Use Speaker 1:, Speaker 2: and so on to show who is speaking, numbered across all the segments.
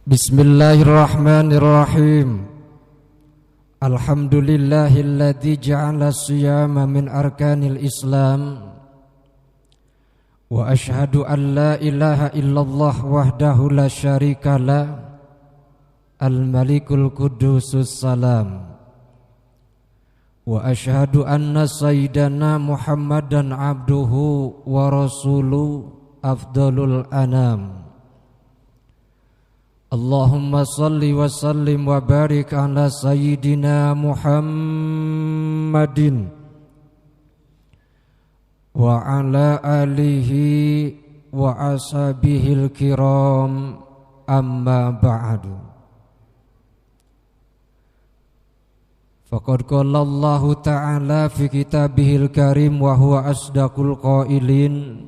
Speaker 1: Bismillahirrahmanirrahim. Alhamdulillahilladzi ja'ala siyama min arkanil Islam. Wa ashhadu an la ilaha illallah wahdahu la syarikalah. Al-Malikul Qudusus Salam. Wa ashhadu anna sayyidana Muhammadan abduhu wa rasuluhu afdalul anam. Allahumma salli wa sallim wa barik ala sayyidina Muhammadin wa ala alihi wa ashabihil kiram, amma ba'du. Faqad qala Allah ta'ala fi kitabihil karim wa huwa asdaqul qailin.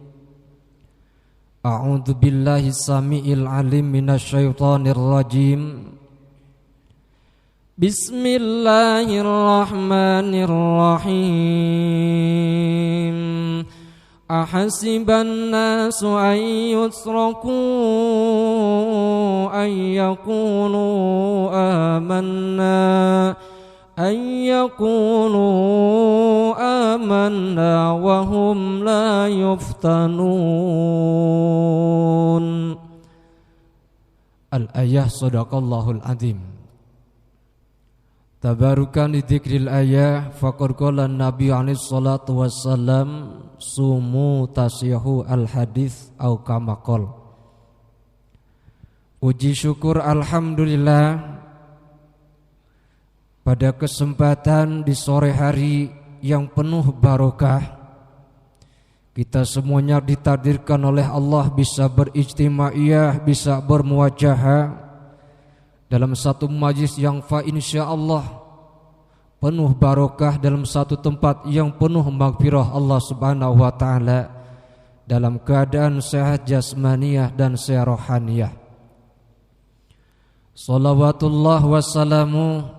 Speaker 1: A'udzu billahi samiil alim minasyaitonir rajim. Bismillahirrahmanirrahim. Ahasiban nasu an yusraku an yaqulu amanna wa hum la yuftanun. Al-ayah sadaqallahul azim. Tabarukan li dzikril ayah faqad qala Nabi alaihi salatu wassalam sumu tasihu al-hadis au kama qala. Puji syukur alhamdulillah pada kesempatan di sore hari yang penuh barokah, kita semuanya ditakdirkan oleh Allah bisa berijtimaiyah, bisa bermuwajahah dalam satu majlis yang insyaallah penuh barokah, dalam satu tempat yang penuh maghfirah Allah Subhanahu wa taala, dalam keadaan sehat jasmaniyah dan sehat rohaniyah. Shalawatullah wassalamu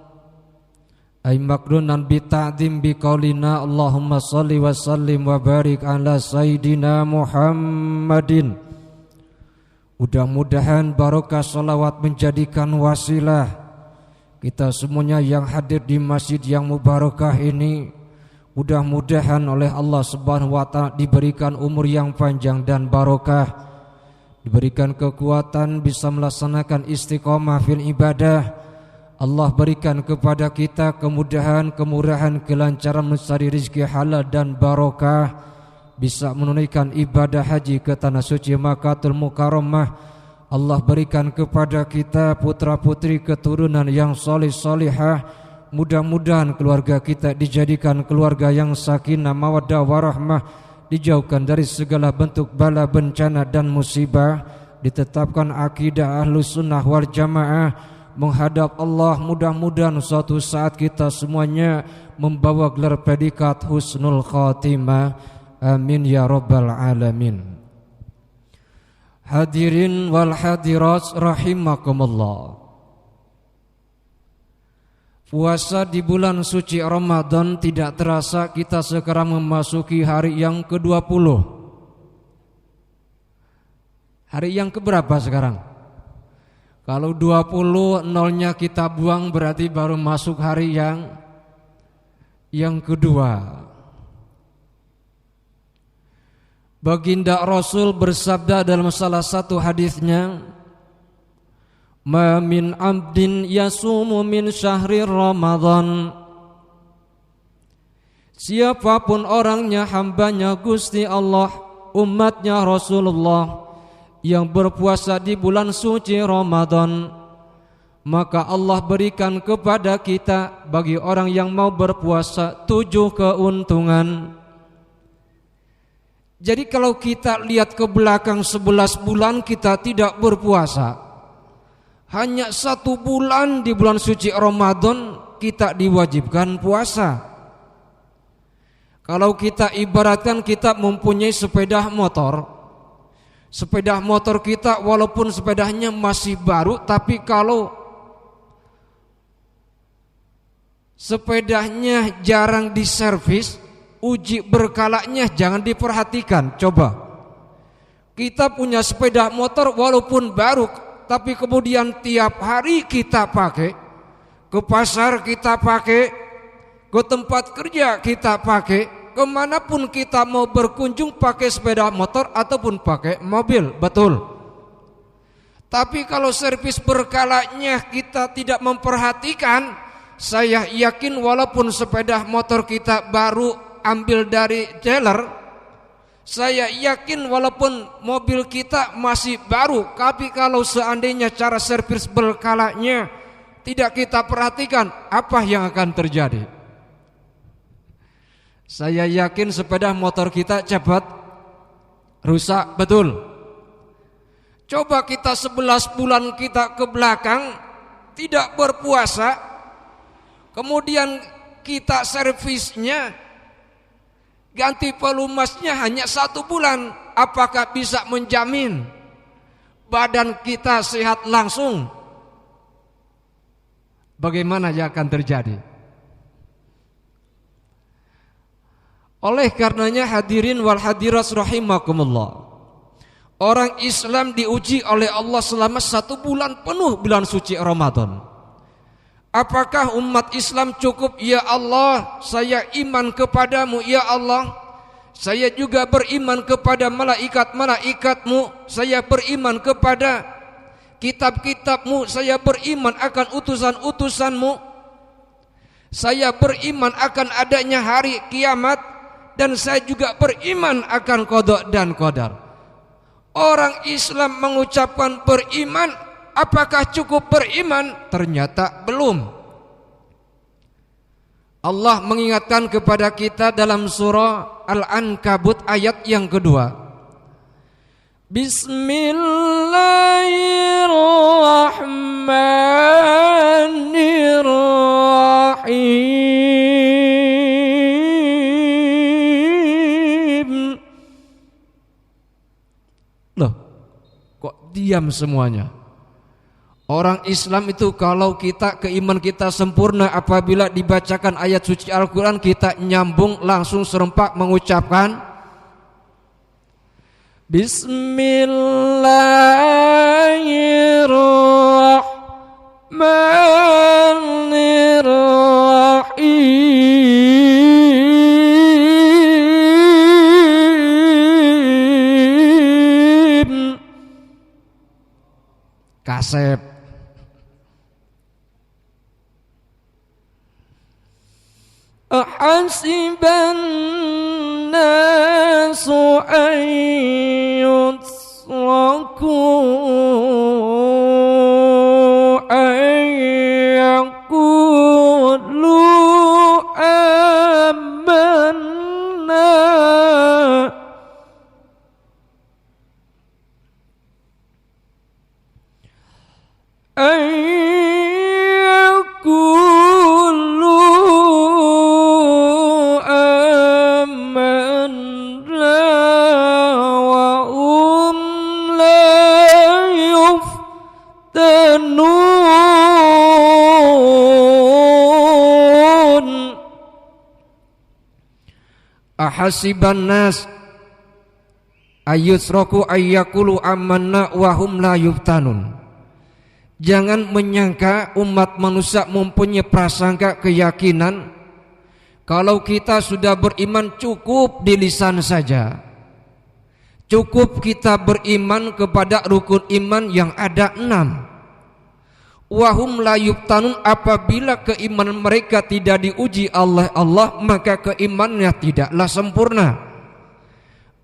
Speaker 1: ay makrunan bi ta'zim bi qaulina Allahumma shalli wa sallim wa barik ala sayyidina Muhammadin. Mudah-mudahan barokah salawat menjadikan wasilah kita semuanya yang hadir di masjid yang mubarakah ini. Mudah-mudahan oleh Allah Subhanahu wa taala diberikan umur yang panjang dan barokah, diberikan kekuatan bisa melaksanakan istiqomah fil ibadah. Allah berikan kepada kita kemudahan, kemurahan, kelancaran mencari rezeki halal dan barokah, bisa menunaikan ibadah haji ke tanah suci Makkahul Mukarramah. Allah berikan kepada kita putra-putri keturunan yang salih-salihah. Mudah-mudahan keluarga kita dijadikan keluarga yang sakinah, mawaddah, warahmah, dijauhkan dari segala bentuk bala, bencana dan musibah, ditetapkan akidah Ahlus Sunnah wal Jamaah menghadap Allah. Mudah-mudahan suatu saat kita semuanya membawa gelar predikat husnul khatimah. Amin ya rabbal alamin. Hadirin wal hadirat rahimakumullah. Puasa di bulan suci Ramadan tidak terasa kita sekarang memasuki hari yang ke-20. Hari yang keberapa sekarang? Kalau 20 nolnya kita buang berarti baru masuk hari yang kedua. Baginda Rasul bersabda dalam salah satu hadisnya, "Ma min 'abdin yasumu min syahri Ramadan." Siapapun orangnya, hambanya Gusti Allah, umatnya Rasulullah yang berpuasa di bulan suci Ramadan, maka Allah berikan kepada kita bagi orang yang mau berpuasa 7 keuntungan. Jadi kalau kita lihat ke belakang 11 bulan kita tidak berpuasa, hanya 1 bulan di bulan suci Ramadan kita diwajibkan puasa. Kalau kita ibaratkan kita mempunyai sepeda motor, sepeda motor kita walaupun sepedanya masih baru, tapi kalau sepedanya jarang diservis, uji berkalanya jangan diperhatikan. Coba kita punya sepeda motor walaupun baru, tapi kemudian tiap hari kita pakai, ke pasar kita pakai, ke tempat kerja kita pakai, kemanapun kita mau berkunjung pakai sepeda motor ataupun pakai mobil, betul. Tapi kalau servis berkalanya kita tidak memperhatikan, saya yakin walaupun sepeda motor kita baru ambil dari dealer, saya yakin walaupun mobil kita masih baru, tapi kalau seandainya cara servis berkalanya tidak kita perhatikan, apa yang akan terjadi? Saya yakin sepeda motor kita cepat rusak, betul. Coba kita 11 bulan kita ke belakang tidak berpuasa, kemudian kita servisnya ganti pelumasnya hanya 1 bulan, apakah bisa menjamin badan kita sehat langsung? Bagaimana yang akan terjadi? Oleh karenanya hadirin wal hadirat rahimakumullah, orang Islam diuji oleh Allah selama 1 bulan penuh bulan suci Ramadan. Apakah umat Islam cukup? Ya Allah, saya iman kepadamu. Ya Allah, saya juga beriman kepada malaikat-malaikatmu. Saya beriman kepada kitab-kitabmu. Saya beriman akan utusan-utusanmu. Saya beriman akan adanya hari kiamat. Dan saya juga beriman akan qada dan qadar. Orang Islam mengucapkan beriman, apakah cukup beriman? Ternyata belum. Allah mengingatkan kepada kita dalam surah Al-Ankabut ayat yang kedua. Bismillahirrahmanirrahim. Loh, kok diam semuanya? Orang Islam itu kalau keiman kita sempurna, apabila dibacakan ayat suci Al-Quran kita nyambung langsung serempak mengucapkan Bismillahirrahmanirrahim. Kasep. Ahasiban nasu an yutraku an yaqulu amanna an Ahasiban nas ayyusraku ayyakulu amanna wa hum la yuftanun. Jangan menyangka umat manusia mempunyai prasangka keyakinan kalau kita sudah beriman cukup di lisan saja. Cukup kita beriman kepada rukun iman yang ada 6. Wahum la yuftanun, apabila keimanan mereka tidak diuji oleh Allah, maka keimanannya tidaklah sempurna.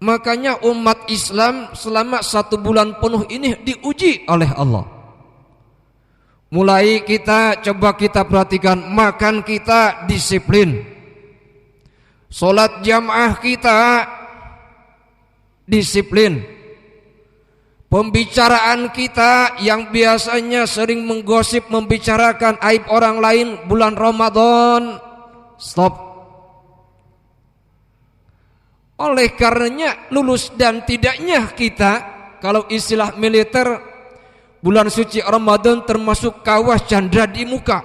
Speaker 1: Makanya umat Islam selama 1 bulan penuh ini diuji oleh Allah. Mulai coba kita perhatikan, makan kita disiplin, sholat jamaah kita disiplin, pembicaraan kita yang biasanya sering menggosip, membicarakan aib orang lain, bulan Ramadan stop. Oleh karenanya lulus dan tidaknya kita, kalau istilah militer, bulan suci Ramadan termasuk kawas candra di muka.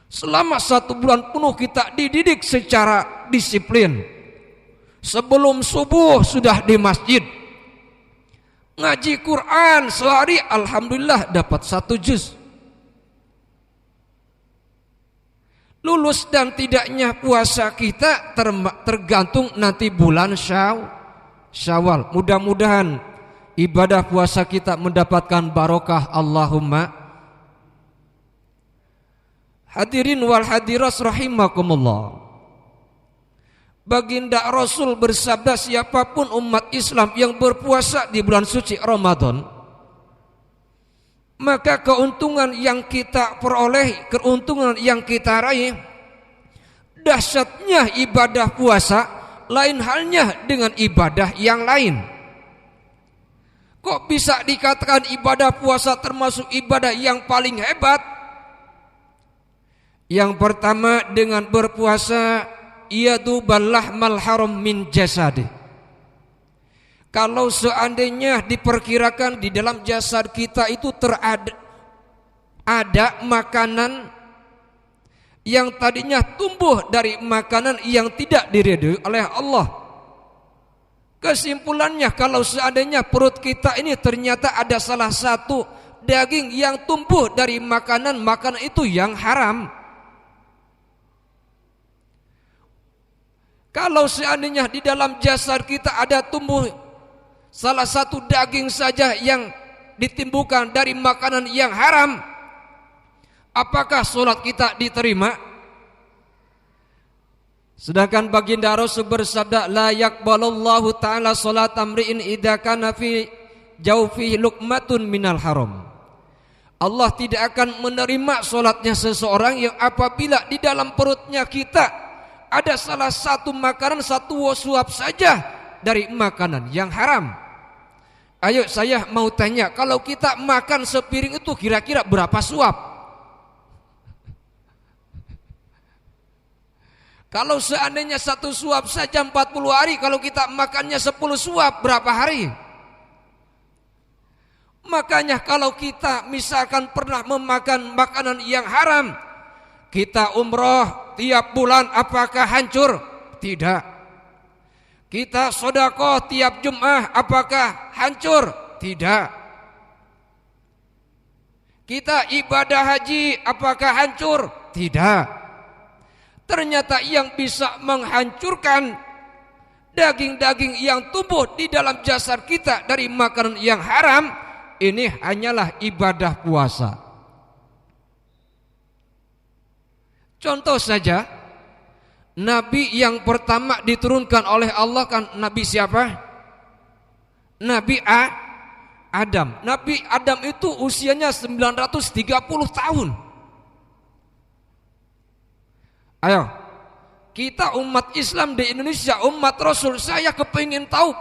Speaker 1: Selama 1 bulan penuh kita dididik secara disiplin. Sebelum subuh sudah di masjid, Ngaji Quran sehari alhamdulillah dapat 1 juz. Lulus dan tidaknya puasa kita tergantung nanti bulan Syawal. Mudah-mudahan ibadah puasa kita mendapatkan barokah, Allahumma. Hadirin wal hadirat rahimakumullah. Baginda Rasul bersabda, siapapun umat Islam yang berpuasa di bulan suci Ramadan, maka keuntungan yang kita peroleh, keuntungan yang kita raih, dahsyatnya ibadah puasa lain halnya dengan ibadah yang lain. Kok bisa dikatakan ibadah puasa termasuk ibadah yang paling hebat? Yang pertama, dengan berpuasa yadubal lahmal haram min jasadi. Kalau seandainya diperkirakan di dalam jasad kita itu ada makanan yang tadinya tumbuh dari makanan yang tidak diridhoi oleh Allah. Kesimpulannya, kalau seandainya perut kita ini ternyata ada salah satu daging yang tumbuh dari makanan itu yang haram. Kalau seandainya di dalam jasad kita ada tumbuh salah satu daging saja yang ditimbulkan dari makanan yang haram, apakah sholat kita diterima? Sedangkan baginda Rasul bersabda, la yaqbalullahu ta'ala sholat amri'in idza kana fi jawfihi luqmatun minal haram. Allah tidak akan menerima sholatnya seseorang yang apabila di dalam perutnya kita ada salah satu makanan, satu suap saja dari makanan yang haram. Ayo saya mau tanya, kalau kita makan sepiring itu kira-kira berapa suap? Kalau seandainya 1 suap saja 40 hari, kalau kita makannya 10 suap berapa hari? Makanya kalau kita misalkan pernah memakan makanan yang haram, kita umroh tiap bulan, apakah hancur? Tidak. Kita sedekah tiap Jumat, apakah hancur? Tidak. Kita ibadah haji, apakah hancur? Tidak. Ternyata yang bisa menghancurkan daging-daging yang tumbuh di dalam jasad kita dari makanan yang haram, ini hanyalah ibadah puasa. Contoh saja, Nabi yang pertama diturunkan oleh Allah kan Nabi siapa? Nabi Adam. Nabi Adam itu usianya 930 tahun. Ayo, kita umat Islam di Indonesia, umat Rasul, saya kepingin tahu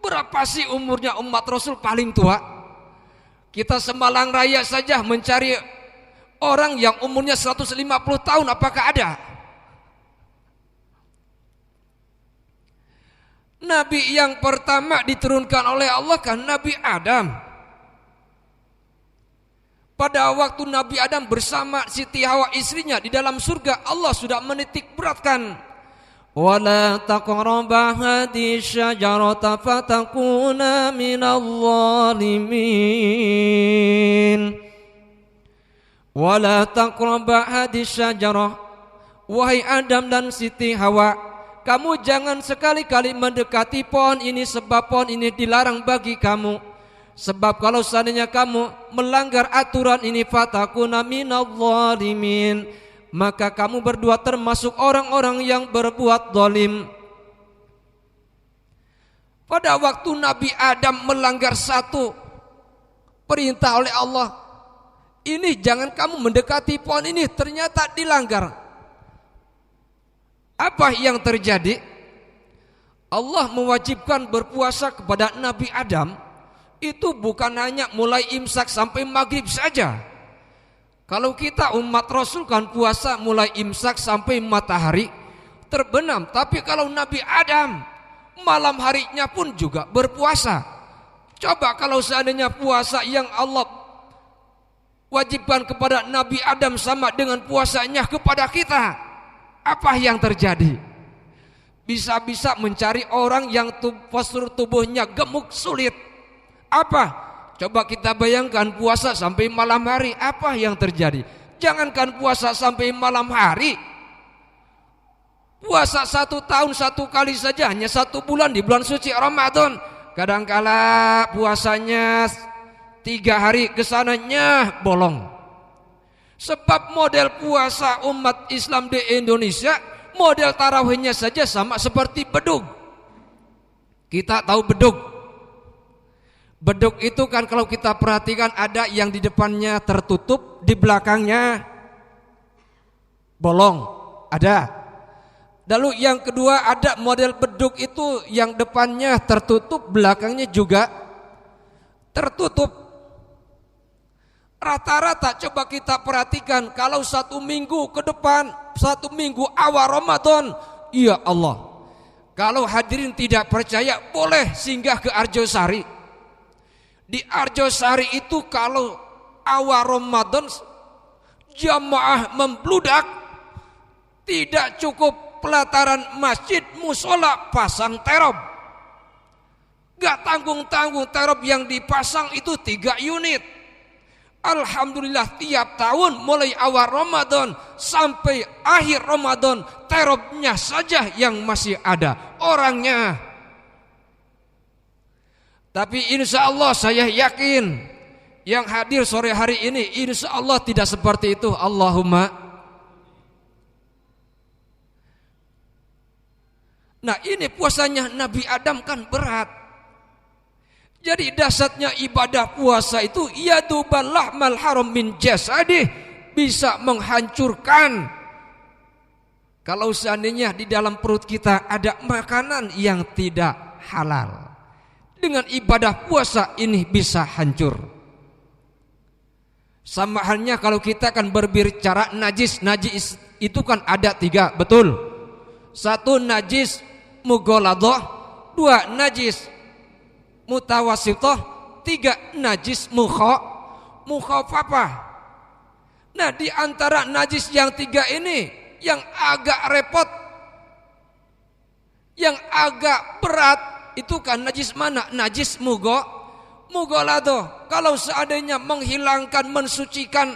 Speaker 1: berapa sih umurnya umat Rasul paling tua? Kita Semalang Raya saja mencari orang yang umurnya 150 tahun, apakah ada? Nabi yang pertama diturunkan oleh Allah kan Nabi Adam. Pada waktu Nabi Adam bersama Siti Hawa istrinya di dalam surga, Allah sudah menitik beratkan, wala taqraba hadhihi syajarata fatakuna minadh dhalimin. Wala taqraba hadhihi syajarah, wahai Adam dan Siti Hawa, kamu jangan sekali-kali mendekati pohon ini, sebab pohon ini dilarang bagi kamu. Sebab kalau seandainya kamu melanggar aturan ini, fatakuna minadh dhalimin, maka kamu berdua termasuk orang-orang yang berbuat zalim. Pada waktu Nabi Adam melanggar satu perintah oleh Allah, ini jangan kamu mendekati pohon ini, ternyata dilanggar. Apa yang terjadi? Allah mewajibkan berpuasa kepada Nabi Adam. Itu bukan hanya mulai imsak sampai maghrib saja. Kalau kita umat Rasul kan puasa mulai imsak sampai matahari terbenam. Tapi kalau Nabi Adam malam harinya pun juga berpuasa. Coba kalau seandainya puasa yang Allah wajibkan kepada Nabi Adam sama dengan puasanya kepada kita, apa yang terjadi? bisa-bisa mencari orang yang postur tubuhnya gemuk sulit. Apa? Coba kita bayangkan puasa sampai malam hari, apa yang terjadi? Jangankan puasa sampai malam hari, puasa 1 tahun 1 kali saja, hanya 1 bulan di bulan suci Ramadan. Kadangkala puasanya 3 hari kesananya bolong. Sebab model puasa umat Islam di Indonesia, model tarawihnya saja sama seperti bedug. Kita tahu bedug. Bedug itu kan kalau kita perhatikan ada yang di depannya tertutup, di belakangnya bolong. Ada. Lalu yang kedua ada model bedug itu yang depannya tertutup, belakangnya juga tertutup. Rata-rata coba kita perhatikan, kalau 1 minggu ke depan, 1 minggu awal Ramadan, ya Allah, kalau hadirin tidak percaya boleh singgah ke Arjosari. Di Arjosari itu kalau awal Ramadan jamaah membludak, tidak cukup pelataran masjid, musola pasang terob. Gak tanggung-tanggung terob yang dipasang itu 3 unit. Alhamdulillah tiap tahun mulai awal Ramadan sampai akhir Ramadan terobnya saja yang masih ada orangnya. Tapi insya Allah saya yakin yang hadir sore hari ini insya Allah tidak seperti itu. Allahumma. Nah ini puasanya Nabi Adam kan berat. Jadi dasarnya ibadah puasa itu yadubal lahmal haram min jasadih, bisa menghancurkan kalau seandainya di dalam perut kita ada makanan yang tidak halal. Dengan ibadah puasa ini bisa hancur. Sama halnya kalau kita akan berbicara najis. Najis itu kan ada 3, betul? 1 najis mughaladah, 2 najis mutawasithah, 3 najis mukhafafah. Nah di antara najis yang 3 ini yang agak repot, yang agak berat itu kan najis mana? Najis mughaladah. Kalau seandainya menghilangkan, mensucikan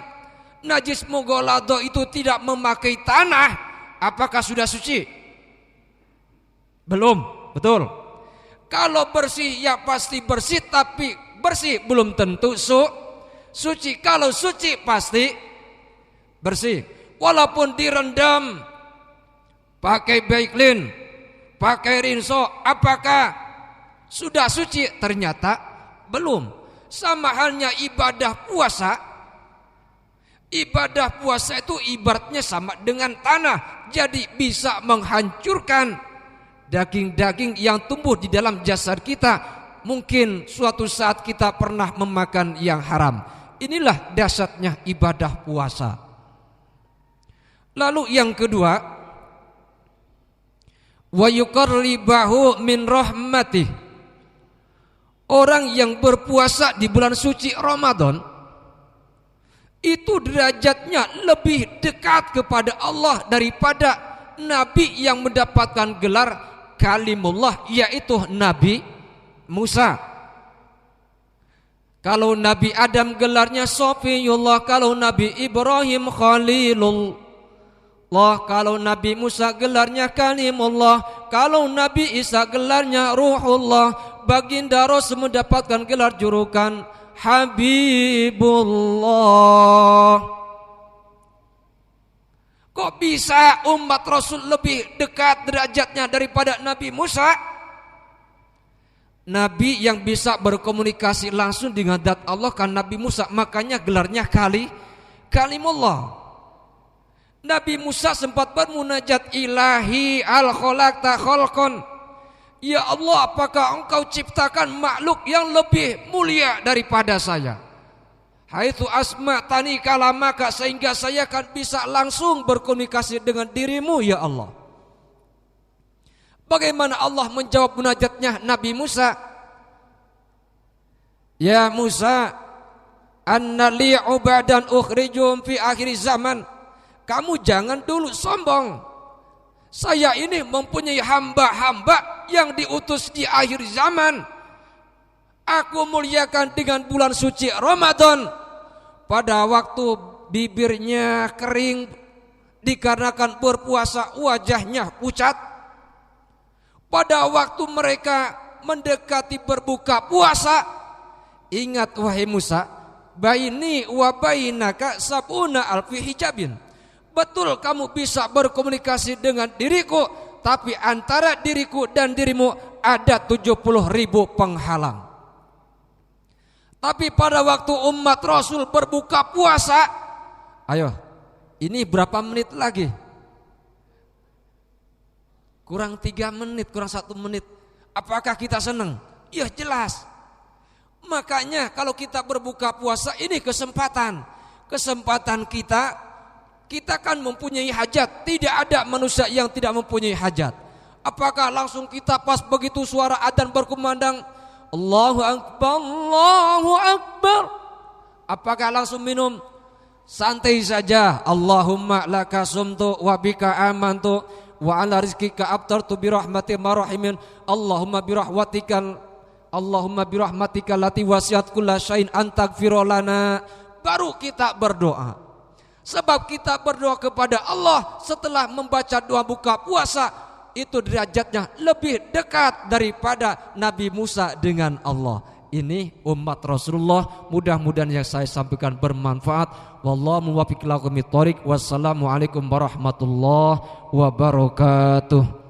Speaker 1: najis mughaladah itu tidak memakai tanah, apakah sudah suci? Belum, betul. Kalau bersih ya pasti bersih, tapi bersih belum tentu suci. Kalau suci pasti bersih. Walaupun direndam pakai Baiklin, pakai rinso, apakah sudah suci? Ternyata belum. Sama halnya ibadah puasa. Ibadah puasa itu ibaratnya sama dengan tanah, jadi bisa menghancurkan daging-daging yang tumbuh di dalam jasad kita. Mungkin suatu saat kita pernah memakan yang haram. Inilah dasarnya ibadah puasa. Lalu yang kedua, wa yuqarribahu min rahmatih. Orang yang berpuasa di bulan suci Ramadan itu derajatnya lebih dekat kepada Allah daripada nabi yang mendapatkan gelar kalimullah, yaitu Nabi Musa. Kalau Nabi Adam gelarnya Sofiyullah, kalau Nabi Ibrahim Khalilullah, kalau Nabi Musa gelarnya Kalimullah, kalau Nabi Isa gelarnya Ruhullah, baginda Rasul mendapatkan gelar julukan Habibullah. Kok bisa umat Rasul lebih dekat derajatnya daripada Nabi Musa? Nabi yang bisa berkomunikasi langsung dengan zat Allah kan Nabi Musa, makanya gelarnya Kalimullah. Nabi Musa sempat bermunajat, ilahi al-khalaqta khalqan. Ya Allah, apakah engkau ciptakan makhluk yang lebih mulia daripada saya? Haitsu asma'tani kalamaka, sehingga saya akan bisa langsung berkomunikasi dengan dirimu ya Allah. Bagaimana Allah menjawab munajatnya Nabi Musa? Ya Musa, anna li ubadan ukhrijum fi akhir zaman. Kamu jangan dulu sombong. Saya ini mempunyai hamba-hamba yang diutus di akhir zaman. Aku muliakan dengan bulan suci Ramadan. Pada waktu bibirnya kering dikarenakan berpuasa, wajahnya pucat. Pada waktu mereka mendekati berbuka puasa, ingat wahai Musa, baini wa bainaka sab'una alfi hijabin. Betul kamu bisa berkomunikasi dengan diriku, tapi antara diriku dan dirimu ada 70.000 penghalang. Tapi pada waktu umat Rasul berbuka puasa, ayo, ini berapa menit lagi? Kurang 3 menit, kurang 1 menit. Apakah kita senang? Ya jelas. Makanya kalau kita berbuka puasa, ini kesempatan kita kan mempunyai hajat. Tidak ada manusia yang tidak mempunyai hajat. Apakah langsung kita pas begitu suara adzan berkumandang, Allahu Akbar, Allahu Akbar, apakah langsung minum? Santai saja. Allahumma laka sumtu wa bika amantu wa ala rizkika abtartu birahmati marahimin. Allahumma birahmatika lati wasiat kulla syai'in antaghfir lana. Baru kita berdoa. Sebab kita berdoa kepada Allah setelah membaca doa buka puasa, itu derajatnya lebih dekat daripada Nabi Musa dengan Allah. Ini umat Rasulullah. Mudah-mudahan yang saya sampaikan bermanfaat. Wallahu muwaffiq ila aqwamit thoriq. Wassalamualaikum warahmatullahi wabarakatuh.